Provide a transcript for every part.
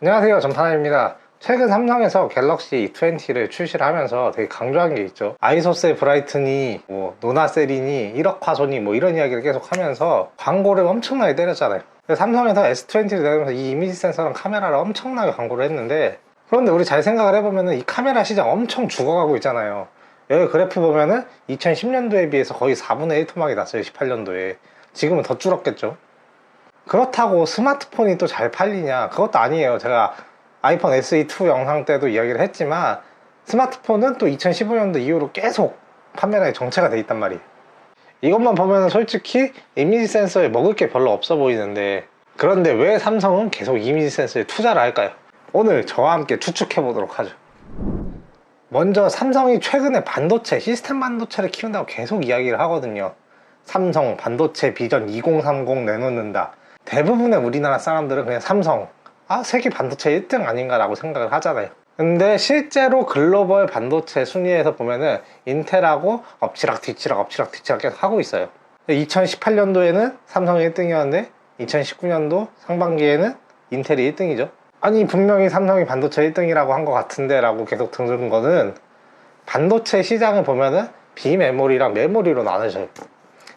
안녕하세요, 전파남입니다. 최근 삼성에서 갤럭시 E20를 출시를 하면서 되게 강조한 게 있죠. 아이소스의 브라이튼이 노나셀이니 1억 화소니 이런 이야기를 계속 하면서 광고를 엄청나게 때렸잖아요. 삼성에서 S20를 내면서 이 이미지 센서랑 카메라를 엄청나게 광고를 했는데, 그런데 우리 잘 생각을 해보면 이 카메라 시장 엄청 죽어가고 있잖아요. 여기 그래프 보면은 2010년도에 비해서 거의 4분의 1 토막이 났어요. 18년도에. 지금은 더 줄었겠죠. 그렇다고 스마트폰이 또 잘 팔리냐? 그것도 아니에요. 제가 아이폰 SE2 영상 때도 이야기를 했지만 스마트폰은 또 2015년도 이후로 계속 판매량이 정체가 돼 있단 말이에요. 이것만 보면 솔직히 이미지 센서에 먹을 게 별로 없어 보이는데, 그런데 왜 삼성은 계속 이미지 센서에 투자를 할까요? 오늘 저와 함께 추측해 보도록 하죠. 먼저 삼성이 최근에 반도체, 시스템 반도체를 키운다고 계속 이야기를 하거든요. 삼성 반도체 비전 2030 내놓는다. 대부분의 우리나라 사람들은 그냥 삼성, 세계 반도체 1등 아닌가라고 생각을 하잖아요. 근데 실제로 글로벌 반도체 순위에서 보면은 인텔하고 엎치락 뒤치락 계속 하고 있어요. 2018년도에는 삼성이 1등이었는데 2019년도 상반기에는 인텔이 1등이죠. 아니, 분명히 삼성이 반도체 1등이라고 한 것 같은데 라고 계속 들은 거는, 반도체 시장을 보면은 비메모리랑 메모리로 나눠져요.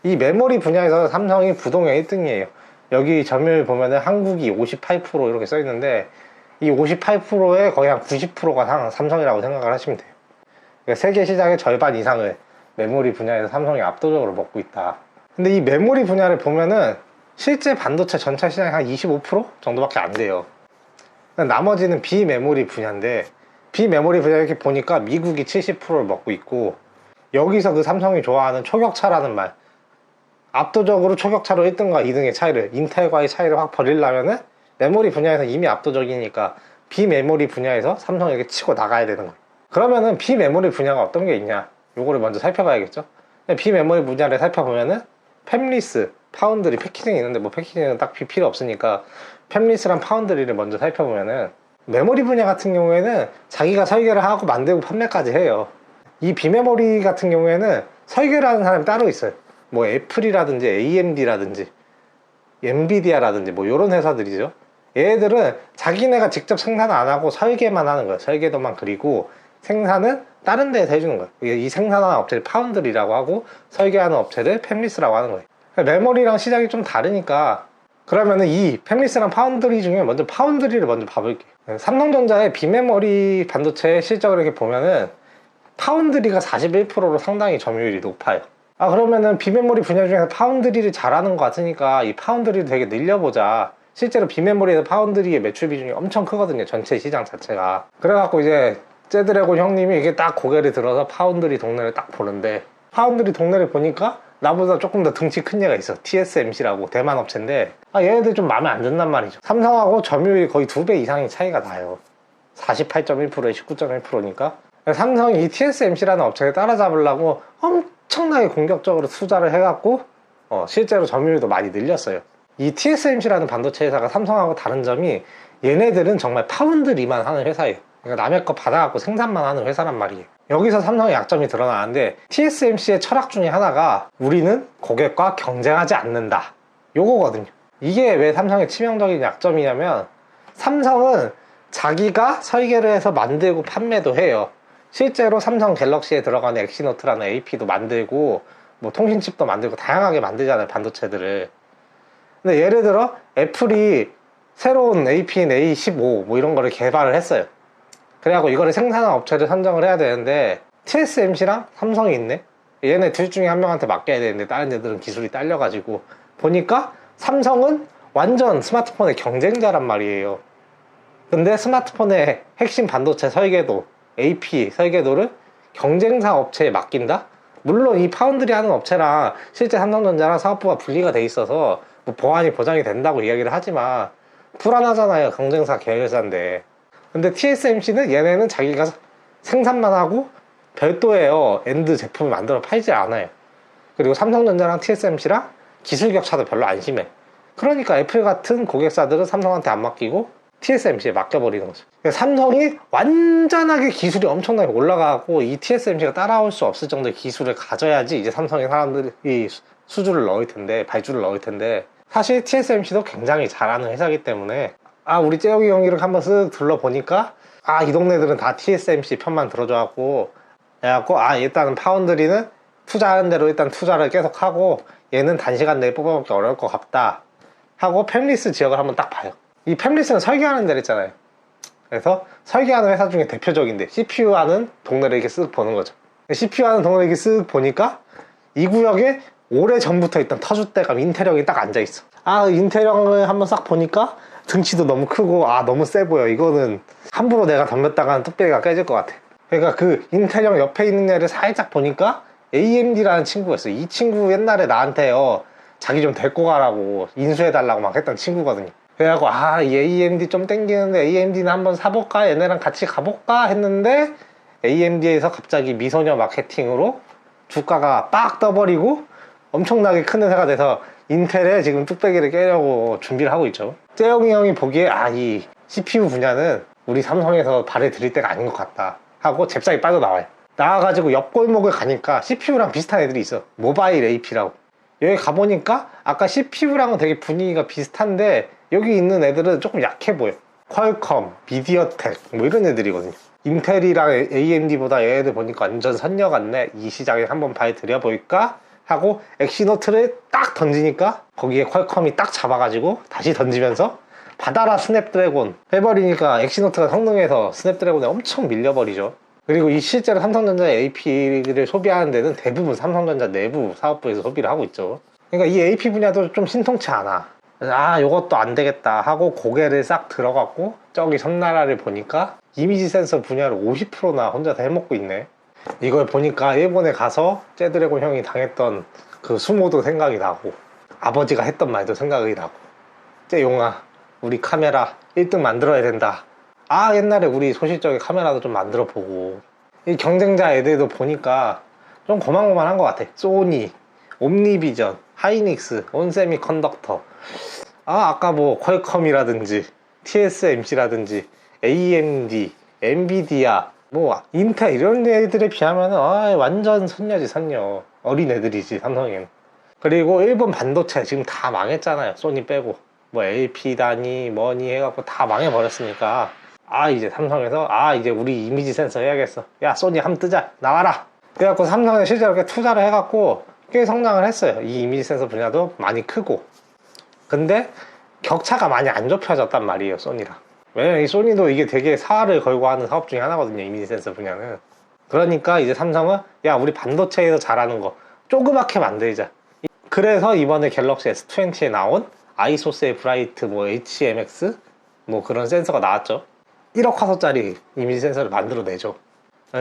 이 메모리 분야에서 삼성이 부동의 1등이에요. 여기 점유율 보면은 한국이 58% 이렇게 써 있는데, 이 58%의 거의 한 90%가 삼성이라고 생각을 하시면 돼요. 그러니까 세계 시장의 절반 이상을 메모리 분야에서 삼성이 압도적으로 먹고 있다. 근데 이 메모리 분야를 보면은 실제 반도체 전체 시장이 한 25% 정도밖에 안 돼요. 나머지는 비메모리 분야인데, 비메모리 분야 이렇게 보니까 미국이 70%를 먹고 있고, 여기서 그 삼성이 좋아하는 초격차라는 말, 압도적으로 초격차로 1등과 2등의 차이를, 인텔과의 차이를 확 벌리려면은 메모리 분야에서 이미 압도적이니까 비메모리 분야에서 삼성이 이렇게 치고 나가야 되는 거예요. 그러면은 비메모리 분야가 어떤 게 있냐, 요거를 먼저 살펴봐야겠죠. 비메모리 분야를 살펴보면은 팹리스, 파운드리, 패키징이 있는데 패키징은 딱 필요 없으니까 팹리스랑 파운드리를 먼저 살펴보면은, 메모리 분야 같은 경우에는 자기가 설계를 하고 만들고 판매까지 해요. 이 비메모리 같은 경우에는 설계를 하는 사람이 따로 있어요. 애플이라든지 AMD라든지 엔비디아라든지 이런 회사들이죠. 얘네들은 자기네가 직접 생산 안 하고 설계만 하는 거예요. 설계도만 그리고 생산은 다른 데에서 해주는 거예요. 이 생산하는 업체를 파운드리라고 하고 설계하는 업체를 팹리스라고 하는 거예요. 메모리랑 시장이 좀 다르니까, 그러면은 이 팹리스랑 파운드리 중에 먼저 파운드리를 먼저 봐볼게요. 삼성전자의 비메모리 반도체 실적을 이렇게 보면은 파운드리가 41%로 상당히 점유율이 높아요. 그러면은 비메모리 분야 중에서 파운드리를 잘하는 것 같으니까 이 파운드리를 되게 늘려보자. 실제로 비메모리에서 파운드리의 매출 비중이 엄청 크거든요, 전체 시장 자체가. 그래갖고 이제 쟤드래곤 형님이 이게 딱 고개를 들어서 파운드리 동네를 딱 보는데, 파운드리 동네를 보니까 나보다 조금 더 등치 큰 애가 있어. TSMC라고 대만 업체인데, 얘네들 좀 마음에 안 든단 말이죠. 삼성하고 점유율이 거의 2배 이상의 차이가 나요. 48.1%에 19.1%니까 삼성이 이 TSMC라는 업체를 따라잡으려고 엄청나게 공격적으로 투자를 해갖고 실제로 점유율도 많이 늘렸어요. 이 TSMC라는 반도체 회사가 삼성하고 다른 점이, 얘네들은 정말 파운드리만 하는 회사예요. 그러니까 남의 거 받아갖고 생산만 하는 회사란 말이에요. 여기서 삼성의 약점이 드러나는데, TSMC의 철학 중에 하나가 우리는 고객과 경쟁하지 않는다, 요거거든요. 이게 왜 삼성의 치명적인 약점이냐면, 삼성은 자기가 설계를 해서 만들고 판매도 해요. 실제로 삼성 갤럭시에 들어가는 엑시노트라는 AP도 만들고 통신칩도 만들고 다양하게 만들잖아요, 반도체들을. 근데 예를 들어 애플이 새로운 AP인 A15 이런 거를 개발을 했어요. 그래갖고 이거를 생산한 업체를 선정을 해야 되는데, TSMC랑 삼성이 있네? 얘네 둘 중에 한 명한테 맡겨야 되는데 다른 애들은 기술이 딸려가지고, 보니까 삼성은 완전 스마트폰의 경쟁자란 말이에요. 근데 스마트폰의 핵심 반도체 설계도, AP 설계도를 경쟁사 업체에 맡긴다? 물론 이 파운드리 하는 업체랑 실제 삼성전자랑 사업부가 분리가 돼 있어서 보안이 보장이 된다고 이야기를 하지만 불안하잖아요, 경쟁사 계열사인데. 근데 TSMC는 얘네는 자기가 생산만 하고 별도의 엔드 제품을 만들어 팔지 않아요. 그리고 삼성전자랑 TSMC랑 기술 격차도 별로 안 심해. 그러니까 애플 같은 고객사들은 삼성한테 안 맡기고 TSMC에 맡겨버리는 거죠. 삼성이 완전하게 기술이 엄청나게 올라가고 이 TSMC가 따라올 수 없을 정도의 기술을 가져야지 이제 삼성의 사람들이 수주를 넣을 텐데, 발주를 넣을 텐데, 사실 TSMC도 굉장히 잘하는 회사이기 때문에 우리 째영이 형이 이렇게 한번 쓱 둘러보니까 이 동네들은 다 TSMC 편만 들어줘갖고 그래갖고 일단은 파운드리는 투자하는 대로 일단 투자를 계속 하고 얘는 단시간 내에 뽑아먹기 어려울 것 같다 하고 팹리스 지역을 한번 딱 봐요. 이 팹리스는 설계하는 데를 있잖아요. 그래서 설계하는 회사 중에 대표적인데 CPU 하는 동네를 이렇게 쓱 보는 거죠. CPU 하는 동네를 이렇게 쓱 보니까 이 구역에 오래전부터 있던 터줏대감 인텔형이 딱 앉아있어. 인텔형을 한번 싹 보니까 등치도 너무 크고 너무 세 보여. 이거는 함부로 내가 덤볐다가는 뚝배기가 깨질 것 같아. 그러니까 그 인텔형 옆에 있는 애를 살짝 보니까 AMD라는 친구가 있어. 이 친구 옛날에 나한테 자기 좀 데리고 가라고 인수해달라고 막 했던 친구거든요. 그래갖고 이 AMD 좀 땡기는데 AMD는 한번 사볼까? 얘네랑 같이 가볼까? 했는데 AMD에서 갑자기 미소녀 마케팅으로 주가가 빡 떠버리고 엄청나게 큰 회사가 돼서 인텔에 지금 뚝배기를 깨려고 준비를 하고 있죠. 째영이 형이 보기에 이 CPU 분야는 우리 삼성에서 발을 들일 때가 아닌 것 같다 하고 잽싸게 빠져나와요. 나와가지고 옆 골목을 가니까 CPU랑 비슷한 애들이 있어. 모바일 AP라고. 여기 가보니까 아까 CPU랑은 되게 분위기가 비슷한데 여기 있는 애들은 조금 약해 보여. 퀄컴, 미디어텍 뭐 이런 애들이거든요. 인텔이랑 AMD보다 얘네들 보니까 완전 선녀 같네. 이 시장에 한번 발 들여볼까? 하고 엑시노트를 딱 던지니까 거기에 퀄컴이 딱 잡아가지고 다시 던지면서 받아라 스냅드래곤 해버리니까 엑시노트가 성능에서 스냅드래곤에 엄청 밀려버리죠. 그리고 이 실제로 삼성전자의 AP를 소비하는 데는 대부분 삼성전자 내부 사업부에서 소비를 하고 있죠. 그러니까 이 AP 분야도 좀 신통치 않아. 요것도 안 되겠다 하고 고개를 싹 들어갔고 저기 섬나라를 보니까 이미지 센서 분야를 50%나 혼자서 해먹고 있네. 이걸 보니까 일본에 가서 째드래곤 형이 당했던 그 수모도 생각이 나고 아버지가 했던 말도 생각이 나고 째용아 우리 카메라 1등 만들어야 된다. 옛날에 우리 소실적인 카메라도 좀 만들어 보고. 이 경쟁자 애들도 보니까 좀 고만고만한 것 같아. 소니, 옴니비전, 하이닉스, 온세미컨덕터, 아까 뭐 퀄컴이라든지 TSMC라든지 AMD, 엔비디아, 뭐 인텔 이런 애들에 비하면 완전 선녀지 선녀. 어린 애들이지 삼성에는. 그리고 일본 반도체 지금 다 망했잖아요. 소니 빼고 뭐 LP다니 뭐니 해갖고 다 망해버렸으니까 이제 삼성에서 이제 우리 이미지 센서 해야겠어. 야 소니 한번 뜨자 나와라. 그래갖고 삼성에 실제로 이렇게 투자를 해갖고 꽤 성장을 했어요. 이 이미지 센서 분야도 많이 크고. 근데 격차가 많이 안 좁혀졌단 말이에요 소니랑. 왜냐면 이 소니도 이게 되게 사활을 걸고 하는 사업 중에 하나거든요 이미지 센서 분야는. 그러니까 이제 삼성은 우리 반도체에서 잘하는 거 조그맣게 만들자. 그래서 이번에 갤럭시 S20에 나온 아이소스의 브라이트 뭐 HMX 뭐 그런 센서가 나왔죠. 1억 화소짜리 이미지 센서를 만들어내죠.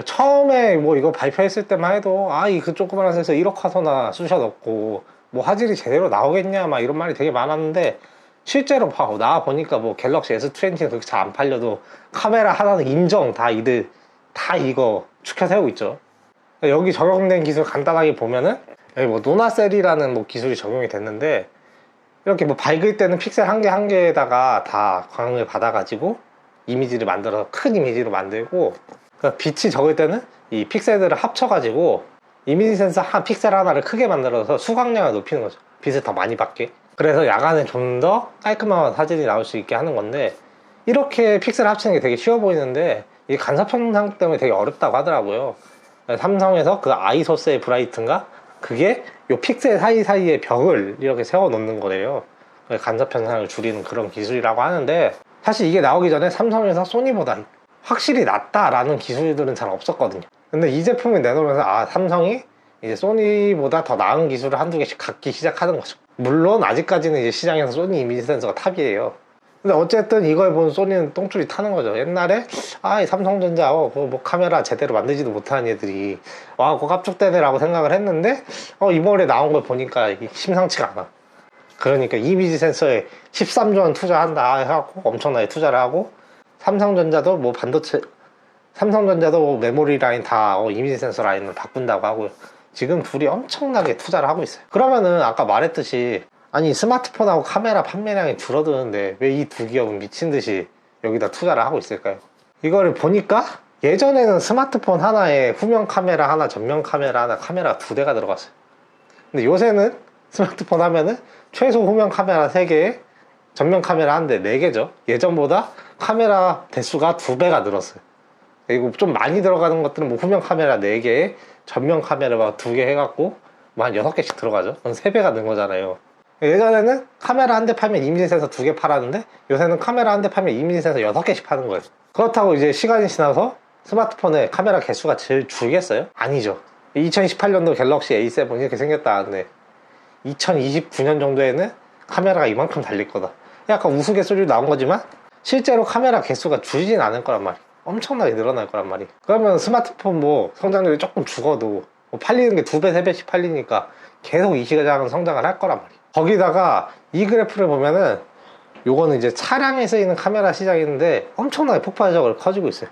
처음에 뭐 이거 발표했을 때만 해도 그 조그만한 센서 1억 화소나 쑤셔 넣고 뭐 화질이 제대로 나오겠냐 막 이런 말이 되게 많았는데 실제로 나와 보니까 뭐 갤럭시 S20는 그렇게 잘 안 팔려도 카메라 하나는 인정 다 이거 추켜 세우고 있죠. 여기 적용된 기술 간단하게 보면은 여기 뭐 노나셀이라는 뭐 기술이 적용이 됐는데 이렇게 뭐 밝을 때는 픽셀 한 개 한 개에다가 다 광을 받아가지고 이미지를 만들어서 큰 이미지로 만들고 그러니까 빛이 적을 때는 이 픽셀들을 합쳐가지고 이미지 센서 한 픽셀 하나를 크게 만들어서 수광량을 높이는 거죠. 빛을 더 많이 받게. 그래서 야간에 좀 더 깔끔한 사진이 나올 수 있게 하는 건데 이렇게 픽셀 합치는 게 되게 쉬워 보이는데 이 간섭 현상 때문에 되게 어렵다고 하더라고요. 삼성에서 그 아이소스의 브라이트인가? 그게 요 픽셀 사이사이에 벽을 이렇게 세워 놓는 거래요. 간섭 현상을 줄이는 그런 기술이라고 하는데 사실 이게 나오기 전에 삼성에서 소니보다 확실히 낫다라는 기술들은 잘 없었거든요. 근데 이 제품을 내놓으면서 삼성이 이제 소니보다 더 나은 기술을 한두 개씩 갖기 시작하는 거죠. 물론 아직까지는 이제 시장에서 소니 이미지 센서가 탑이에요. 근데 어쨌든 이걸 본 소니는 똥줄이 타는 거죠. 옛날에 이 삼성전자 뭐 카메라 제대로 만들지도 못하는 애들이 그거 깝죽대네라고 생각을 했는데 이번에 나온 걸 보니까 심상치가 않아. 그러니까 이미지 센서에 13조 원 투자한다 해갖고 엄청나게 투자를 하고 삼성전자도 뭐 메모리 라인 다 이미지 센서 라인을 바꾼다고 하고요. 지금 둘이 엄청나게 투자를 하고 있어요. 그러면은 아까 말했듯이 스마트폰하고 카메라 판매량이 줄어드는데 왜 이 두 기업은 미친듯이 여기다 투자를 하고 있을까요? 이거를 보니까 예전에는 스마트폰 하나에 후면 카메라 하나, 전면 카메라 하나, 카메라가 2대가 들어갔어요. 근데 요새는 스마트폰 하면은 최소 후면 카메라 3개에 전면 카메라 한 대 4개죠. 예전보다 카메라 대수가 2배가 늘었어요. 그리고 좀 많이 들어가는 것들은 뭐 후면 카메라 4개에 전면 카메라 2개 해갖고 뭐 한 6개씩 들어가죠. 그럼 3배가 는 거잖아요. 예전에는 카메라 한 대 팔면 이미지 센서 2개 팔았는데 요새는 카메라 한 대 팔면 이미지 센서 6개씩 파는 거예요. 그렇다고 이제 시간이 지나서 스마트폰의 카메라 개수가 제일 줄겠어요? 아니죠. 2018년도 갤럭시 A7 이렇게 생겼다는데 2029년 정도에는 카메라가 이만큼 달릴 거다. 약간 우스갯소리로 나온 거지만 실제로 카메라 개수가 줄진 않을 거란 말이에요. 엄청나게 늘어날 거란 말이에요. 그러면 스마트폰 뭐 성장률이 조금 죽어도 뭐 팔리는 게 2배, 3배씩 팔리니까 계속 이 시장은 성장을 할 거란 말이에요. 거기다가 이 그래프를 보면은 요거는 이제 차량에 쓰이는 카메라 시장인데 엄청나게 폭발적으로 커지고 있어요.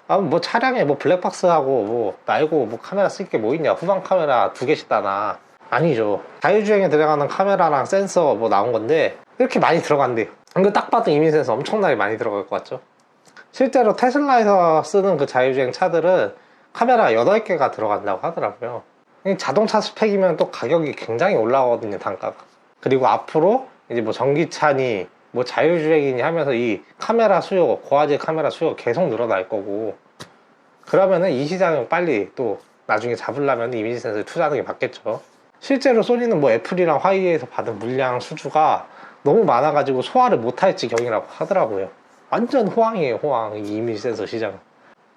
뭐 차량에 뭐 블랙박스하고 뭐 말고 뭐 카메라 쓸 게 뭐 있냐, 후방 카메라 2개씩 다나. 아니죠. 자율주행에 들어가는 카메라랑 센서 뭐 나온 건데 이렇게 많이 들어간대요. 이거 딱 봐도 이미지 센서 엄청나게 많이 들어갈 것 같죠. 실제로 테슬라에서 쓰는 그 자율주행 차들은 카메라 8개가 들어간다고 하더라고요. 자동차 스펙이면 또 가격이 굉장히 올라가거든요, 단가가. 그리고 앞으로 이제 뭐 전기차니 뭐 자율주행이니 하면서 이 카메라 수요, 고화질 카메라 수요가 계속 늘어날 거고, 그러면은 이 시장을 빨리 또 나중에 잡으려면 이미지 센서에 투자하는 게 맞겠죠. 실제로 소니는 뭐 애플이랑 화웨이에서 받은 물량 수주가 너무 많아가지고 소화를 못할 지경이라고 하더라고요. 완전 호황이에요, 호황. 이 이미지 센서 시장은.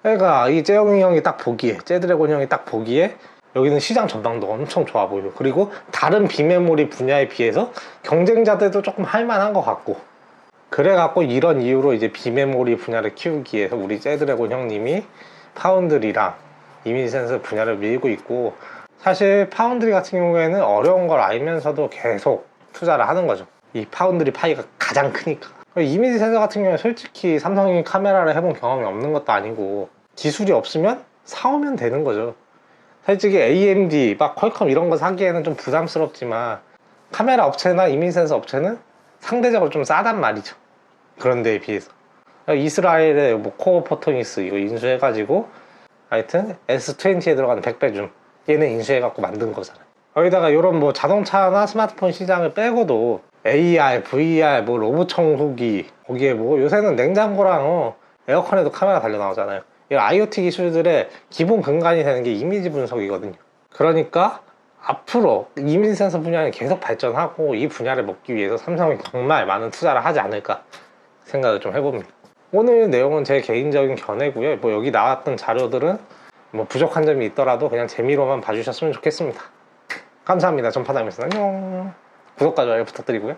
그러니까 이 째영이 형이 딱 보기에, 째드래곤 형이 딱 보기에 여기는 시장 전망도 엄청 좋아 보이고, 그리고 다른 비메모리 분야에 비해서 경쟁자들도 조금 할만한 것 같고, 그래갖고 이런 이유로 이제 비메모리 분야를 키우기 위해서 우리 째드래곤 형님이 파운드리랑 이미지 센서 분야를 밀고 있고, 사실 파운드리 같은 경우에는 어려운 걸 알면서도 계속 투자를 하는 거죠. 이 파운드리 파이가 가장 크니까. 이미지 센서 같은 경우는 솔직히 삼성이 카메라를 해본 경험이 없는 것도 아니고 기술이 없으면 사오면 되는 거죠. 솔직히 AMD, 막 퀄컴 이런 거 사기에는 좀 부담스럽지만 카메라 업체나 이미지 센서 업체는 상대적으로 좀 싸단 말이죠. 그런 데에 비해서. 이스라엘의 뭐 코어 포토닉스 이거 인수해가지고 하여튼 S20에 들어가는 100배 줌 얘는 인수해갖고 만든 거잖아요. 여기다가 이런 뭐 자동차나 스마트폰 시장을 빼고도 AR, VR, 뭐 로봇 청소기, 거기에 뭐 요새는 냉장고랑 에어컨에도 카메라 달려 나오잖아요. 이 IoT 기술들의 기본 근간이 되는 게 이미지 분석이거든요. 그러니까 앞으로 이미지 센서 분야는 계속 발전하고 이 분야를 먹기 위해서 삼성이 정말 많은 투자를 하지 않을까 생각을 좀 해봅니다. 오늘 내용은 제 개인적인 견해고요. 뭐 여기 나왔던 자료들은 뭐 부족한 점이 있더라도 그냥 재미로만 봐주셨으면 좋겠습니다. 감사합니다. 전파담이었습니다. 안녕. 구독과 좋아요 부탁드리고요.